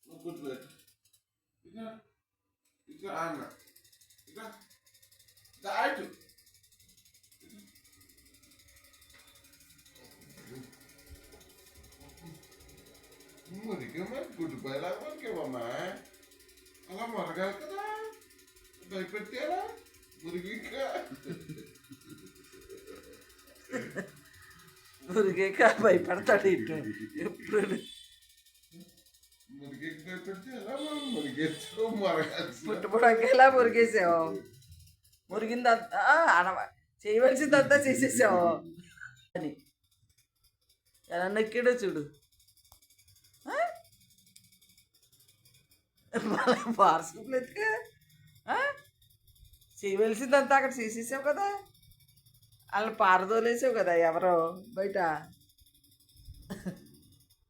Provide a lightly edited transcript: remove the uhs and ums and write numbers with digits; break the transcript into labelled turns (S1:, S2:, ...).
S1: కూర్చోబెట్టు ఇక ఇక అన్న ఇక దాటు మురికమ్మా గుడ్డిపోయేలా మురికేమమ్మా అలా మొరగాలి కదా భయపెట్టారా మురిగి
S2: మురిగాక భయపడతాడు ఇటు ఎప్పుడు
S1: మురిగి భయపెడితే ఎలా మురిగేస్తూ మొరగాలి
S2: పుట్టుబడకేలా మురిగేసావు మురిగిందంతా అనవ చేయవలసిందంతా చేసేసావు అని ఎలా నక్కాడో చూడు వారసులు ఎత్తుక చేయవలసిందంతా అక్కడ చేసేసావు కదా వాళ్ళు పారదోలేసావు కదా ఎవరో బయట